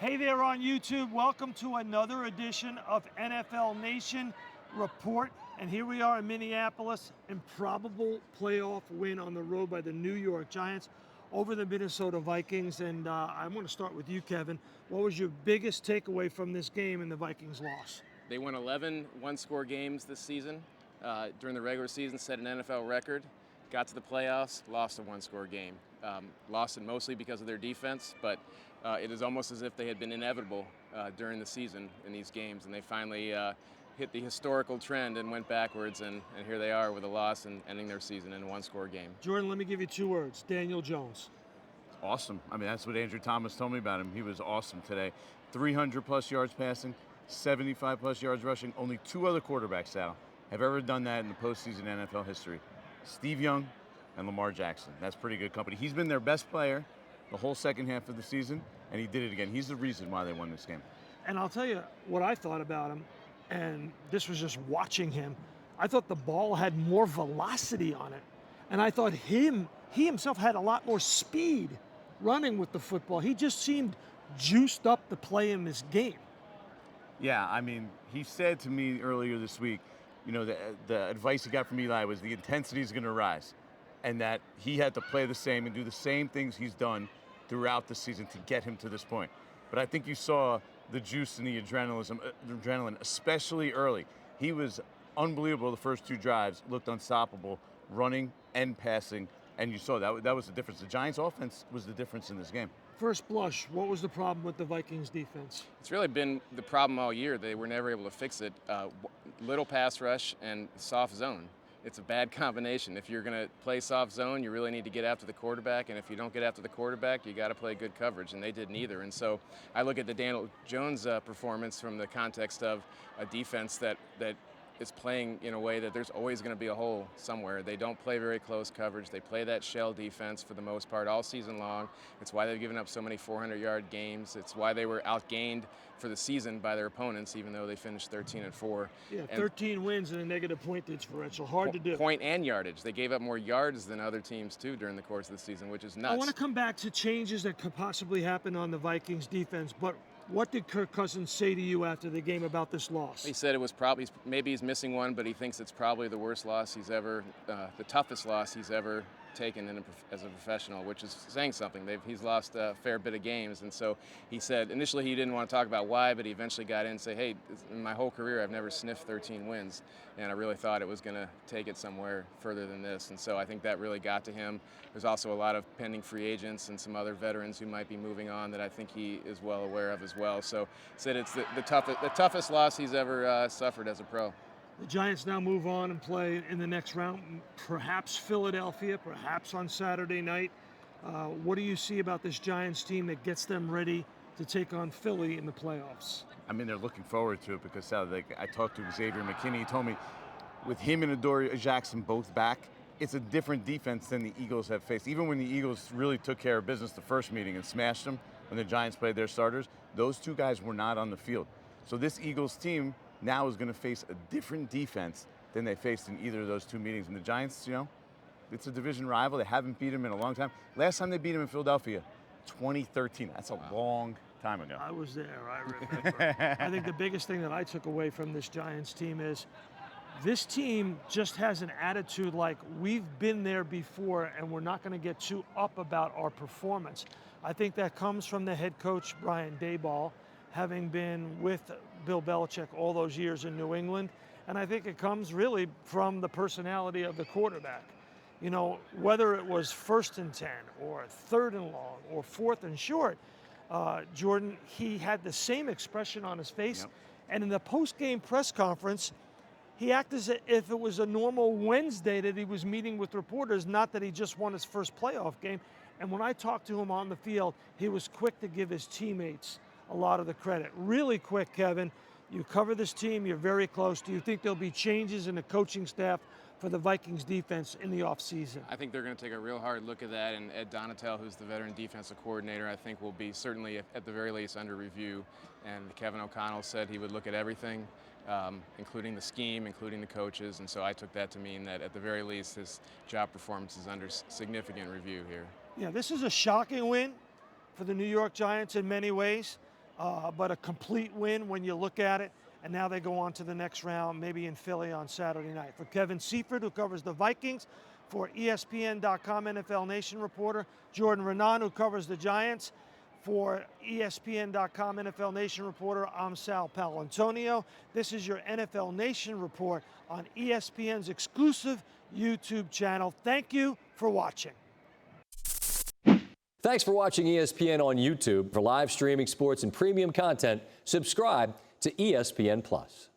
Hey there on YouTube. Welcome to another edition of NFL Nation Report. And here we are in Minneapolis, improbable playoff win on the road by the New York Giants over the Minnesota Vikings. And I want to start with you, Kevin. What was your biggest takeaway from this game and the Vikings loss? They won 11 one-score games this season. During the regular season, set an NFL record. Got to the playoffs, lost a one-score game. Lost it mostly because of their defense, but it is almost as if they had been inevitable during the season in these games, and they finally hit the historical trend and went backwards, and here they are with a loss and ending their season in a one-score game. Jordan, let me give you two words. Daniel Jones. Awesome. I mean, that's what Andrew Thomas told me about him. He was awesome today. 300-plus yards passing, 75-plus yards rushing. Only two other quarterbacks, Sal, have ever done that in the postseason NFL history. Steve Young and Lamar Jackson. That's pretty good company. He's been their best player the whole second half of the season, and he did it again. He's the reason why they won this game. And I'll tell you what I thought about him, and this was just watching him. I thought the ball had more velocity on it, and I thought he himself had a lot more speed running with the football. He just seemed juiced up to play in this game. Yeah, I mean, he said to me earlier this week, you know, the advice he got from Eli was the intensity is going to rise, and that he had to play the same and do the same things he's done throughout the season to get him to this point. But I think you saw the juice and the adrenaline, especially early. He was unbelievable the first two drives, looked unstoppable, running and passing, and you saw that was the difference. The Giants' offense was the difference in this game. First blush, what was the problem with the Vikings defense? It's really been the problem all year. They were never able to fix it. Little pass rush and soft zone. It's a bad combination. If you're going to play soft zone, you really need to get after the quarterback, and if you don't get after the quarterback, you got to play good coverage, and they did neither. And so I look at the Daniel Jones performance from the context of a defense that is playing in a way that there's always going to be a hole somewhere. They don't play very close coverage. They play that shell defense for the most part all season long. It's why they've given up so many 400-yard games. It's why they were outgained for the season by their opponents, even though they finished 13-4. Yeah, 13 wins and a negative point differential. Hard to do. Point and yardage. They gave up more yards than other teams, too, during the course of the season, which is nuts. I want to come back to changes that could possibly happen on the Vikings defense, but what did Kirk Cousins say to you after the game about this loss? He said it was probably, maybe he's missing one, but he thinks it's probably the worst loss he's ever, the toughest loss he's ever taken as a professional, which is saying something. He's lost a fair bit of games, and so he said initially he didn't want to talk about why, but he eventually got in and say, hey, in my whole career I've never sniffed 13 wins, and I really thought it was going to take it somewhere further than this, and so I think that really got to him. There's also a lot of pending free agents and some other veterans who might be moving on that I think he is well aware of as well. So he said it's the toughest loss he's ever suffered as a pro. The Giants now move on and play in the next round, perhaps Philadelphia, perhaps on Saturday night. What do you see about this Giants team that gets them ready to take on Philly in the playoffs? I mean, they're looking forward to it because, Sal, I talked to Xavier McKinney. He told me with him and Adoree Jackson both back, it's a different defense than the Eagles have faced. Even when the Eagles really took care of business the first meeting and smashed them when the Giants played their starters, those two guys were not on the field. So this Eagles team now is going to face a different defense than they faced in either of those two meetings. And the Giants, you know, it's a division rival. They haven't beat them in a long time. Last time they beat them in Philadelphia, 2013. That's a long time ago. I was there. I remember. I think the biggest thing that I took away from this Giants team is this team just has an attitude like we've been there before and we're not going to get too up about our performance. I think that comes from the head coach, Brian Daboll, having been with Bill Belichick all those years in New England. And I think it comes really from the personality of the quarterback. You know, whether it was 1st and 10 or 3rd and long or 4th and short, Jordan, he had the same expression on his face. Yep. And in the post-game press conference, he acted as if it was a normal Wednesday that he was meeting with reporters, not that he just won his first playoff game. And when I talked to him on the field, he was quick to give his teammates a lot of the credit. Really quick, Kevin, you cover this team, you're very close. Do you think there'll be changes in the coaching staff for the Vikings defense in the offseason? I think they're going to take a real hard look at that, and Ed Donatel, who's the veteran defensive coordinator, I think will be certainly at the very least under review. And Kevin O'Connell said he would look at everything, including the scheme, including the coaches, and so I took that to mean that at the very least his job performance is under significant review here. Yeah, this is a shocking win for the New York Giants in many ways. but a complete win when you look at it. And now they go on to the next round, maybe in Philly on Saturday night. For Kevin Seifert, who covers the Vikings, for ESPN.com NFL Nation reporter, Jordan Raanan, who covers the Giants, for ESPN.com NFL Nation reporter, I'm Sal Paolantonio. This is your NFL Nation report on ESPN's exclusive YouTube channel. Thank you for watching. Thanks for watching ESPN on YouTube. For live streaming sports and premium content, subscribe to ESPN+.